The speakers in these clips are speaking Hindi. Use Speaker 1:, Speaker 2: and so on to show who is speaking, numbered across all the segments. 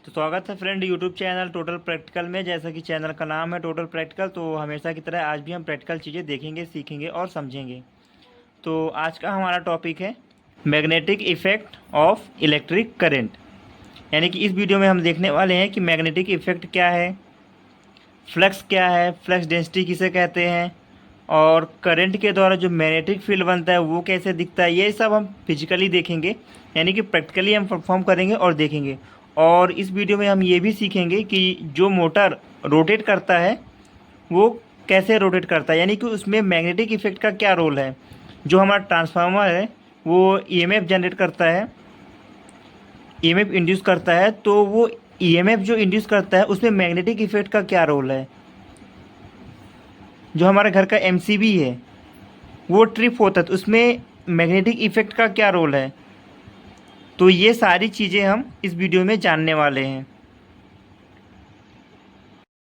Speaker 1: तो स्वागत है friend YouTube channel total practical में। जैसा कि चैनल का नाम है टोटल प्रैक्टिकल, तो हमेशा की तरह आज भी हम प्रैक्टिकल चीज़ें देखेंगे, सीखेंगे और समझेंगे। तो आज का हमारा टॉपिक है magnetic effect of electric current. यानी कि इस वीडियो में हम देखने वाले हैं कि मैग्नेटिक इफ़ेक्ट क्या है, फ्लक्स क्या है, फ्लक्स डेंसिटी किसे कहते हैं, और करंट के द्वारा जो मैग्नेटिक फील्ड बनता है वो कैसे दिखता है। ये सब हम फिजिकली देखेंगे, यानी कि प्रैक्टिकली हम परफॉर्म करेंगे और देखेंगे। और इस वीडियो में हम ये भी सीखेंगे कि जो मोटर रोटेट करता है वो कैसे रोटेट करता है, यानी कि उसमें मैग्नेटिक इफेक्ट का क्या रोल है। जो हमारा ट्रांसफार्मर है वो ईएमएफ जनरेट करता है, ईएमएफ इंड्यूस करता है, तो वो ईएमएफ जो इंड्यूस करता है उसमें मैग्नेटिक इफेक्ट का क्या रोल है। जो हमारे घर का एमसीबी है वो ट्रिप होता है तो उसमें मैग्नेटिक इफेक्ट का क्या रोल है। तो ये सारी चीज़ें हम इस वीडियो में जानने वाले हैं।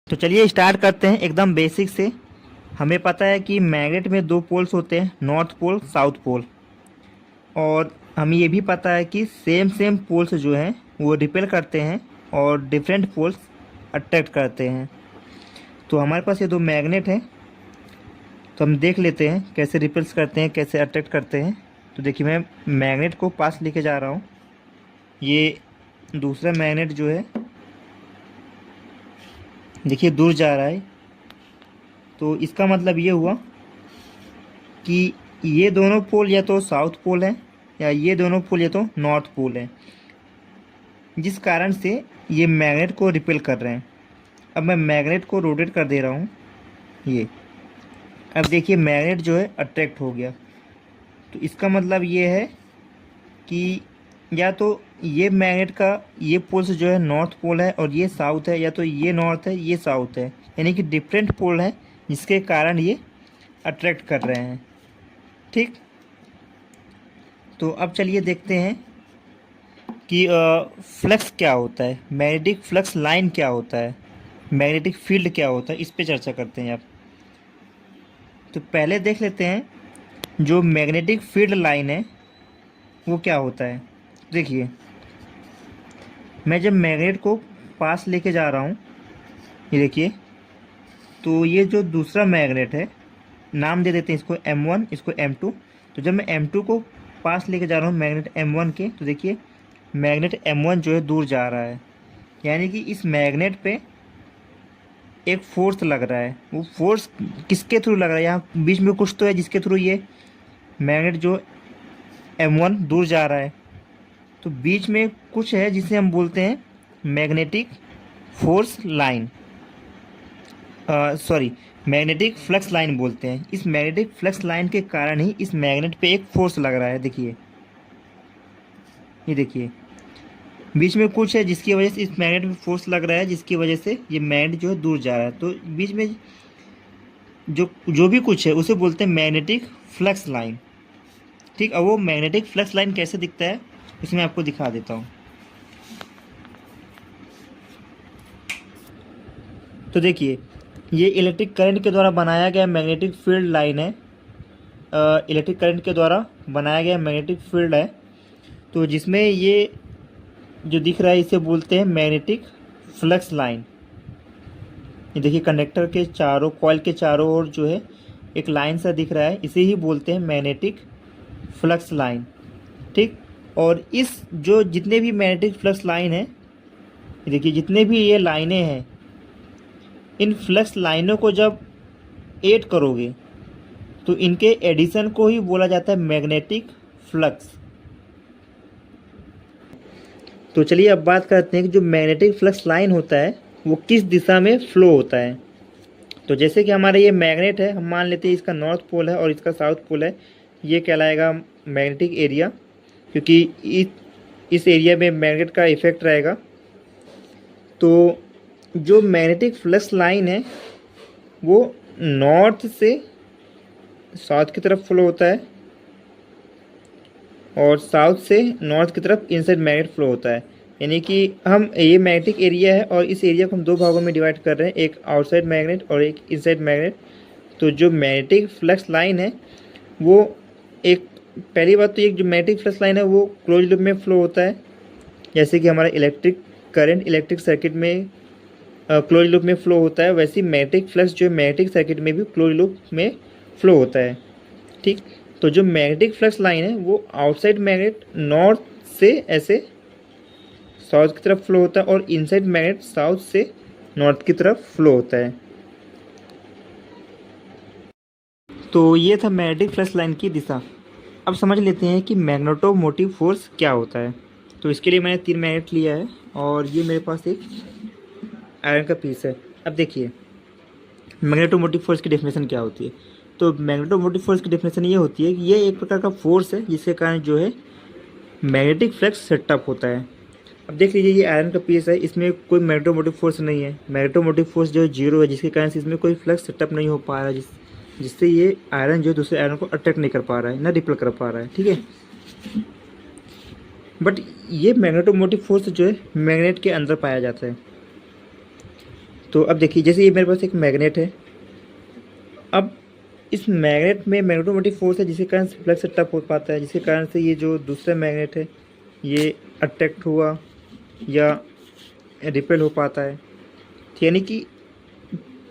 Speaker 1: तो चलिए स्टार्ट करते हैं एकदम बेसिक से। हमें पता है कि मैग्नेट में दो पोल्स होते हैं, नॉर्थ पोल साउथ पोल। और हमें ये भी पता है कि सेम पोल्स जो हैं वो रिपेल करते हैं और डिफरेंट पोल्स अट्रैक्ट करते हैं। तो हमारे पास ये दो मैग्नेट हैं, तो हम देख लेते हैं कैसे रिपेल्स करते हैं, कैसे अट्रैक्ट करते हैं। तो देखिए मैं मैग्नेट को पास लेके जा रहा हूँ। ये दूसरा मैग्नेट जो है देखिए दूर जा रहा है, तो इसका मतलब ये हुआ कि ये दोनों पोल या तो साउथ पोल है या ये दोनों पोल या तो नॉर्थ पोल है, जिस कारण से ये मैग्नेट को रिपेल कर रहे हैं। अब मैं मैग्नेट को रोटेट कर दे रहा हूँ ये। अब देखिए मैग्नेट जो है अट्रैक्ट हो गया, तो इसका मतलब ये है कि या तो ये मैग्नेट का ये पोल्स जो है नॉर्थ पोल है और ये साउथ है, या तो ये नॉर्थ है ये साउथ है, यानी कि डिफरेंट पोल हैं जिसके कारण ये अट्रैक्ट कर रहे हैं। ठीक, तो अब चलिए देखते हैं कि फ्लक्स क्या होता है, मैग्नेटिक फ्लक्स लाइन क्या होता है, मैग्नेटिक फील्ड क्या होता है, इस पे चर्चा करते हैं अब। तो पहले देख लेते हैं जो मैग्नेटिक फील्ड लाइन है वो क्या होता है। देखिए मैं जब मैग्नेट को पास लेके जा रहा हूँ, ये देखिए, तो ये जो दूसरा मैग्नेट है, नाम दे देते हैं इसको M1, इसको M2। तो जब मैं M2 को पास लेके जा रहा हूँ मैग्नेट M1 के, तो देखिए मैग्नेट M1 जो है दूर जा रहा है, यानी कि इस मैग्नेट पे एक फोर्स लग रहा है। वो फोर्स किसके थ्रू लग रहा है, यहाँ बीच में कुछ तो है जिसके थ्रू ये मैग्नेट जो M1 दूर जा रहा है। तो बीच में कुछ है जिसे हम बोलते हैं magnetic force line, sorry magnetic flux line बोलते हैं। इस मैग्नेटिक फ्लक्स लाइन के कारण ही इस मैग्नेट पे एक फोर्स लग रहा है। देखिए ये देखिए बीच में कुछ है जिसकी वजह से इस मैग्नेट पे फोर्स लग रहा है, जिसकी वजह से ये मैग्नेट जो है दूर जा रहा है। तो बीच में जो भी कुछ है उसे बोलते हैं मैग्नेटिक फ्लक्स लाइन। ठीक, अब वो मैग्नेटिक फ्लक्स लाइन कैसे दिखता है इसमें आपको दिखा देता हूँ। तो देखिए ये इलेक्ट्रिक करंट के द्वारा बनाया गया मैग्नेटिक फील्ड लाइन है, इलेक्ट्रिक करंट के द्वारा बनाया गया मैग्नेटिक फील्ड है। तो जिसमें ये जो दिख रहा है इसे बोलते हैं मैग्नेटिक फ्लक्स लाइन। ये देखिए कंडक्टर के चारों, कॉइल के चारों ओर जो है एक लाइन सा दिख रहा है, इसे ही बोलते हैं मैग्नेटिक फ्लक्स लाइन। ठीक, और इस जो जितने भी मैग्नेटिक फ्लक्स लाइन है, देखिए जितने भी ये लाइनें हैं, इन फ्लक्स लाइनों को जब ऐड करोगे तो इनके एडिशन को ही बोला जाता है मैग्नेटिक फ्लक्स। तो चलिए अब बात करते हैं कि जो मैग्नेटिक फ्लक्स लाइन होता है वो किस दिशा में फ्लो होता है। तो जैसे कि हमारा ये मैग्नेट है, हम मान लेते हैं इसका नॉर्थ पोल है और इसका साउथ पोल है, ये कहलाएगा मैग्नेटिक एरिया, क्योंकि इस एरिया में मैग्नेट का इफेक्ट रहेगा। तो जो मैग्नेटिक फ्लक्स लाइन है वो नॉर्थ से साउथ की तरफ फ्लो होता है और साउथ से नॉर्थ की तरफ इनसाइड मैग्नेट फ्लो होता है। यानी कि हम ये मैग्नेटिक एरिया है और इस एरिया को हम दो भागों में डिवाइड कर रहे हैं, एक आउटसाइड मैग्नेट और एक इनसाइड मैग्नेट। तो जो मैग्नेटिक फ्लक्स लाइन है वो एक, पहली बात तो एक जो मैग्नेटिक फ्लक्स लाइन है वो क्लोज लूप में फ्लो होता है, जैसे कि हमारा इलेक्ट्रिक करंट इलेक्ट्रिक सर्किट में क्लोज लूप में फ्लो होता है, वैसे मैग्नेटिक फ्लक्स जो है मैग्नेटिक सर्किट में भी क्लोज लूप में फ्लो होता है। ठीक, तो जो मैग्नेटिक फ्लक्स लाइन है वो आउटसाइड मैग्नेट नॉर्थ से ऐसे साउथ की तरफ फ्लो होता है और इनसाइड मैग्नेट साउथ से नॉर्थ की तरफ फ्लो होता है। तो ये था मैग्नेटिक फ्लक्स लाइन की दिशा। अब समझ लेते हैं कि मैग्नेटोमोटिव फोर्स क्या होता है। तो इसके लिए मैंने 3 मैग्नेट लिया है और ये मेरे पास एक आयरन का पीस है। अब देखिए मैग्नेटोमोटिव फोर्स की डेफिनेशन क्या होती है। तो मैग्नेटोमोटिव फोर्स की डेफिनेशन ये होती है कि ये एक प्रकार का फोर्स है जिसके कारण जो है मैग्नेटिक फ्लक्स सेटअप होता है। अब देख लीजिए ये आयरन का पीस है, इसमें कोई मैग्नेटोमोटिव फोर्स नहीं है। मैग्नेटोमोटिव फोर्स जो है 0 है, जिसके कारण से इसमें कोई फ्लक्स सेटअप नहीं हो पा रहा है, जिससे ये आयरन जो है दूसरे आयरन को अट्रैक्ट नहीं कर पा रहा है, ना रिपेल कर पा रहा है। ठीक है, बट ये मैग्नेटोमोटिव फोर्स जो है मैग्नेट के अंदर पाया जाता है। तो अब देखिए जैसे ये मेरे पास एक मैग्नेट है, अब इस मैग्नेट में मैग्नेटोमोटिव फोर्स है जिसके कारण फ्लक्स सेटअप हो पाता है, जिसके कारण से ये जो दूसरा मैग्नेट है ये अट्रैक्ट हुआ या रिपेल हो पाता है। यानी कि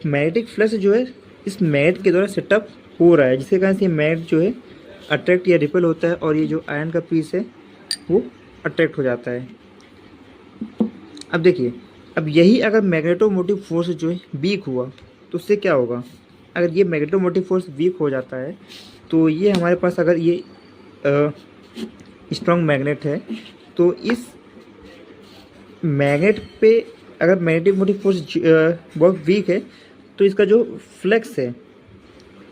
Speaker 1: मैग्नेटिक फ्लक्स जो है इस मैग्नेट के द्वारा सेटअप हो रहा है, जिसके कारण से ये मैग्नेट जो है अट्रैक्ट या रिपेल होता है और ये जो आयरन का पीस है वो अट्रैक्ट हो जाता है। अब देखिए, अब यही अगर मैग्नेटोमोटिव फोर्स जो है वीक हुआ तो उससे क्या होगा। अगर ये मैग्नेटोमोटिव फोर्स वीक हो जाता है तो ये हमारे पास अगर ये स्ट्रॉन्ग मैग्नेट है तो इस मैग्नेट पे अगर मैग्नेटिक मोटिव फोर्स बहुत वीक है तो इसका जो फ्लक्स है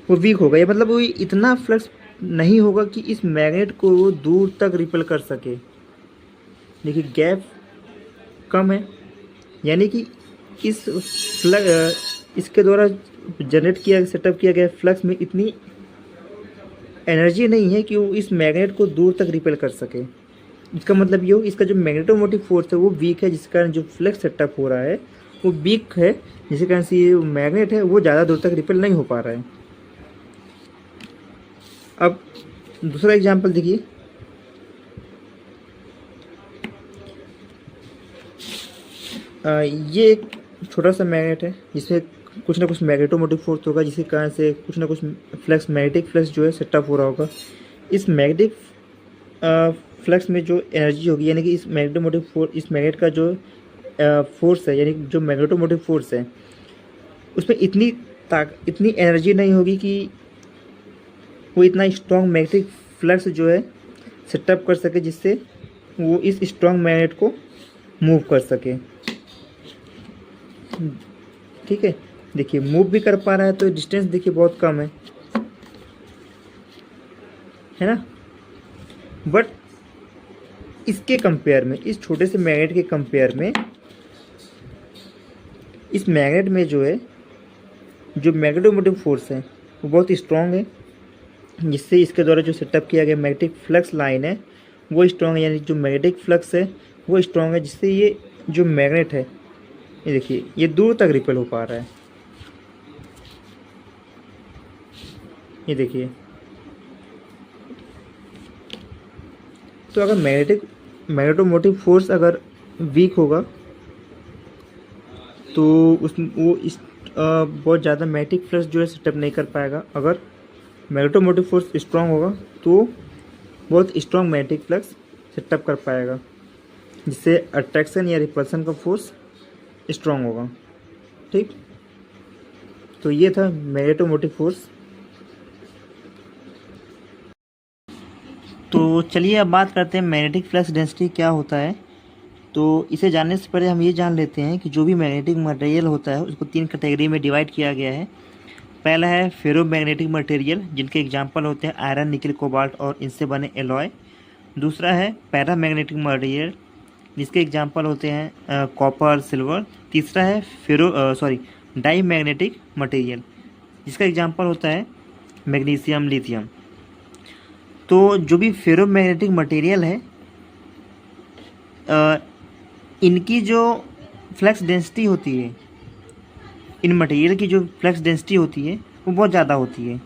Speaker 1: वो वीक होगा। ये मतलब वो इतना फ्लक्स नहीं होगा कि इस मैग्नेट को वो दूर तक रिपेल कर सके। देखिए गैप कम है, यानी कि इस इसके द्वारा जनरेट किया सेटअप किया गया फ्लक्स में इतनी एनर्जी नहीं है कि वो इस मैग्नेट को दूर तक रिपेल कर सके। इसका मतलब ये हो इसका जो मैग्नेटोमोटिव फोर्स है वो वीक है, जिसके कारण जो फ्लक्स सेटअप हो रहा है वो वीक है, जिसके कारण से ये मैग्नेट है वो ज़्यादा दूर तक रिपेल नहीं हो पा रहा है। अब दूसरा एग्जांपल देखिए, ये एक छोटा सा मैग्नेट है जिसमें कुछ ना कुछ मैग्नेटोमोटिव फोर्स होगा, जिसके कारण से कुछ ना कुछ फ्लक्स मैग्नेटिक फ्लक्स जो है सेटअप हो रहा होगा। इस मैग्नेटिक फ्लक्स में जो एनर्जी होगी, यानी कि इस मैग्नेटोमोटिव फोर्स, इस मैग्नेट का जो फोर्स है, यानी जो मैग्नेटोमोटिव फोर्स है उसमें इतनी एनर्जी नहीं होगी कि वो इतना स्ट्रॉन्ग मैग्नेटिक फ्लक्स जो है सेटअप कर सके जिससे वो इस स्ट्रॉन्ग मैग्नेट को मूव कर सके। ठीक है, देखिए मूव भी कर पा रहा है तो डिस्टेंस देखिए बहुत कम है ना। बट इसके कंपेयर में, इस छोटे से मैग्नेट के कंपेयर में, इस मैग्नेट में जो है जो मैग्नेटोमोटिव फोर्स है वो बहुत स्ट्रॉन्ग है, जिससे इसके द्वारा जो सेटअप किया गया मैग्नेटिक फ्लक्स लाइन है वो स्ट्रॉन्ग है, यानी जो मैग्नेटिक फ्लक्स है वो स्ट्रॉन्ग है, जिससे ये जो मैग्नेट है ये देखिए ये दूर तक रिपेल हो पा रहा है। ये देखिए, तो अगर मैग्नेटोमोटिव फोर्स अगर वीक होगा तो वो इस बहुत ज़्यादा मैग्नेटिक फ्लक्स जो है सेटअप नहीं कर पाएगा। अगर मैग्नेटोमोटिव फोर्स स्ट्रॉन्ग होगा तो बहुत स्ट्रॉन्ग मैग्नेटिक फ्लक्स सेटअप कर पाएगा, जिससे अट्रैक्शन या रिपल्सन का फोर्स स्ट्रॉन्ग होगा। ठीक, तो ये था मैग्नेटोमोटिव फोर्स। तो चलिए अब बात करते हैं मैग्नेटिक फ्लक्स डेंसिटी क्या होता है। तो इसे जानने से पहले हम ये जान लेते हैं कि जो भी मैग्नेटिक मटेरियल होता है उसको 3 कैटेगरी में डिवाइड किया गया है। पहला है फेरोमैग्नेटिक मटेरियल, जिनके एग्जांपल होते हैं आयरन, निकल, कोबाल्ट और इनसे बने एलॉय। दूसरा है पैरामैग्नेटिक मटेरियल, जिसके एग्जांपल होते हैं कॉपर, सिल्वर। तीसरा है डाई मैग्नेटिक मटेरियल, जिसका एग्जांपल होता है मैग्नीशियम, लिथियम। तो जो भी फेरोमैग्नेटिक मटेरियल है इनकी जो फ्लक्स डेंसिटी होती है, इन मटेरियल की जो फ्लक्स डेंसिटी होती है वो बहुत ज़्यादा होती है।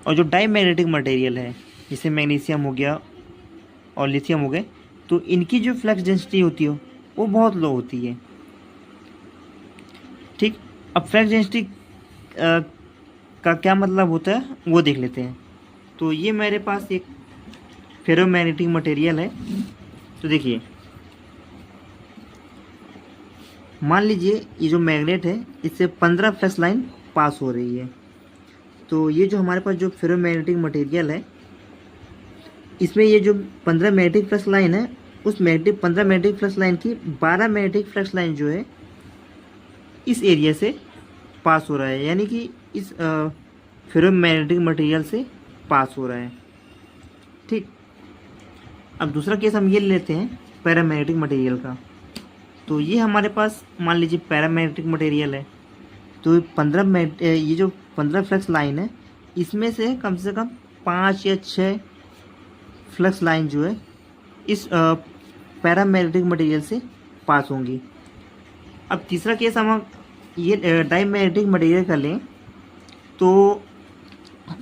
Speaker 1: और जो डाई मैग्नेटिक मटेरियल है, जैसे मैग्नीशियम हो गया और लिथियम हो गए, तो इनकी जो फ्लक्स डेंसिटी होती है वो बहुत लो होती है। ठीक, अब फ्लक्स डेंसिटी का क्या मतलब होता है वो देख लेते हैं। तो ये मेरे पास एक फेरोमैग्नेटिक मटेरियल है। तो देखिए, मान लीजिए ये जो मैग्नेट है इससे 15 फ्लक्स लाइन पास हो रही है। तो ये जो हमारे पास जो फेरोमैग्नेटिक मटेरियल है, इसमें ये जो 15 मैग्नेटिक फ्लक्स लाइन है, उस मैग्नेटिक 15 मैग्नेटिक फ्लक्स लाइन की 12 मैग्नेटिक फ्लक्स लाइन जो है इस एरिया से पास हो रहा है, यानी कि इस फेरोमैग्नेटिक मटेरियल से पास हो रहा है। ठीक, अब दूसरा केस हम ये लेते हैं पैरामैग्नेटिक मटेरियल का। तो ये हमारे पास मान लीजिए पैरामैग्नेटिक मटेरियल है। तो 15 ये जो 15 फ्लक्स लाइन है, इसमें से कम 5 या 6 फ्लक्स लाइन जो है इस पैरामैग्नेटिक मटेरियल से पास होंगी। अब तीसरा केस हम ये डाईमैग्नेटिक मटेरियल का लें। तो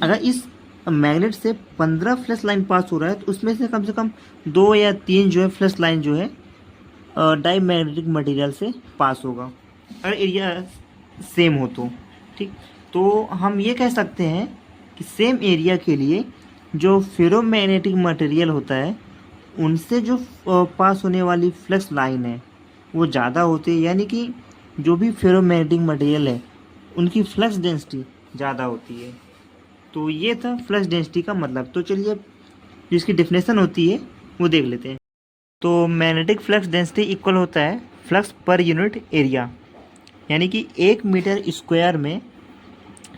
Speaker 1: अगर इस मैग्नेट से 15 फ्लक्स लाइन पास हो रहा है, तो उसमें से कम 2 या 3 जो है फ्लक्स लाइन जो है डाईमैग्नेटिक मटेरियल से पास होगा, अगर एरिया सेम हो तो। ठीक, तो हम ये कह सकते हैं कि सेम एरिया के लिए जो फेरोमैग्नेटिक मटेरियल होता है उनसे जो पास होने वाली फ्लक्स लाइन है वो ज़्यादा होती है, यानी कि जो भी फेरोमैग्नेटिक मटेरियल है उनकी फ्लक्स डेंसिटी ज़्यादा होती है। तो ये था फ्लक्स डेंसिटी का मतलब। तो चलिए जो इसकी डेफिनेशन होती है वो देख लेते हैं। तो मैग्नेटिक फ्लक्स डेंसिटी इक्वल होता है फ्लक्स पर यूनिट एरिया, यानी कि 1 मीटर स्क्वायर में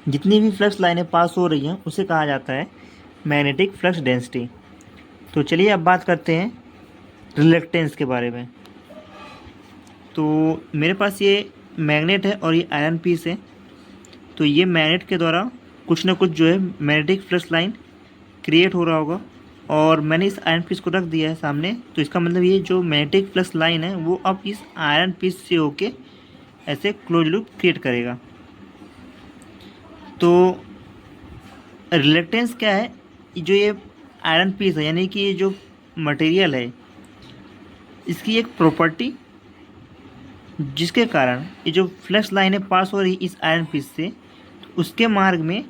Speaker 1: जितनी भी फ्लक्स लाइनें पास हो रही हैं उसे कहा जाता है मैग्नेटिक फ्लक्स डेंसिटी। तो चलिए अब बात करते हैं रिलक्टेंस के बारे में। तो मेरे पास ये मैग्नेट है और ये आयरन पीस है। तो ये मैग्नेट के द्वारा कुछ ना कुछ जो है मैग्नेटिक फ्लक्स लाइन क्रिएट हो रहा होगा, और मैंने इस आयरन पीस को रख दिया है सामने। तो इसका मतलब ये जो मैग्नेटिक फ्लक्स लाइन है वो अब इस आयरन पीस से होके ऐसे क्लोज लूप क्रिएट करेगा। तो रिलक्टेंस क्या है, जो ये आयरन पीस है यानी कि ये जो मटेरियल है इसकी एक प्रॉपर्टी जिसके कारण ये जो फ्लक्स लाइनें पास हो रही इस आयरन पीस से, तो उसके मार्ग में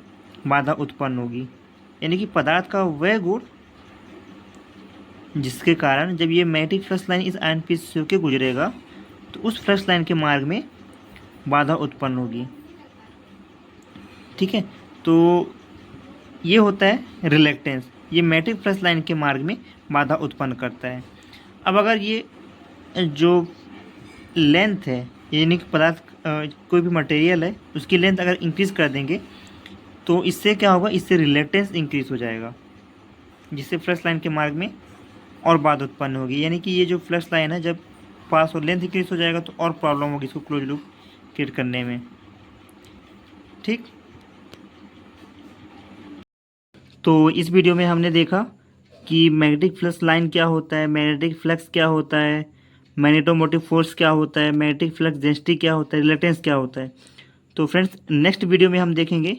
Speaker 1: बाधा उत्पन्न होगी, यानी कि पदार्थ का वह गुण जिसके कारण जब ये मैग्नेटिक फ्लक्स लाइन इस आयरन पीस से होकर गुजरेगा तो उस फ्लक्स लाइन के मार्ग में बाधा उत्पन्न होगी। ठीक है, तो ये होता है रिलक्टेंस, ये मैग्नेटिक फ्लक्स लाइन के मार्ग में बाधा उत्पन्न करता है। अब अगर ये जो लेंथ है, यानी कि पदार्थ कोई भी मटेरियल है उसकी लेंथ अगर इंक्रीज़ कर देंगे तो इससे क्या होगा, इससे रिलक्टेंस इंक्रीज़ हो जाएगा, जिससे फ्लक्स लाइन के मार्ग में और बाधा उत्पन्न होगी। यानी कि ये जो फ्लक्स लाइन है जब पास और लेंथ इंक्रीज हो जाएगा तो और प्रॉब्लम होगी इसको क्लोज लूप क्रिएट करने में। ठीक, तो इस वीडियो में हमने देखा कि मैग्नेटिक फ्लक्स लाइन क्या होता है, मैग्नेटिक फ्लक्स क्या होता है, मैग्नेटोमोटिव फोर्स क्या होता है, मैग्नेटिक फ्लक्स डेंसिटी क्या होता है, रिलक्टेंस क्या होता है। तो फ्रेंड्स नेक्स्ट वीडियो में हम देखेंगे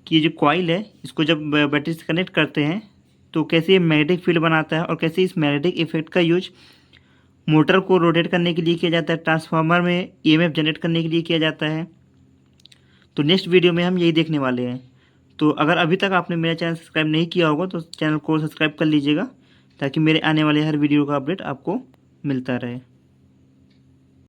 Speaker 1: कि ये जो कॉइल है इसको जब बैटरी से कनेक्ट करते हैं तो कैसे ये मैग्नेटिक फील्ड बनाता है और कैसे इस मैग्नेटिक इफेक्ट का यूज मोटर को रोटेट करने के लिए किया जाता है, ट्रांसफार्मर में ईएमएफ जनरेट करने के लिए किया जाता है। तो नेक्स्ट वीडियो में हम यही देखने वाले हैं। तो अगर अभी तक आपने मेरा चैनल सब्सक्राइब नहीं किया होगा तो चैनल को सब्सक्राइब कर लीजिएगा ताकि मेरे आने वाले हर वीडियो का अपडेट आपको मिलता रहे।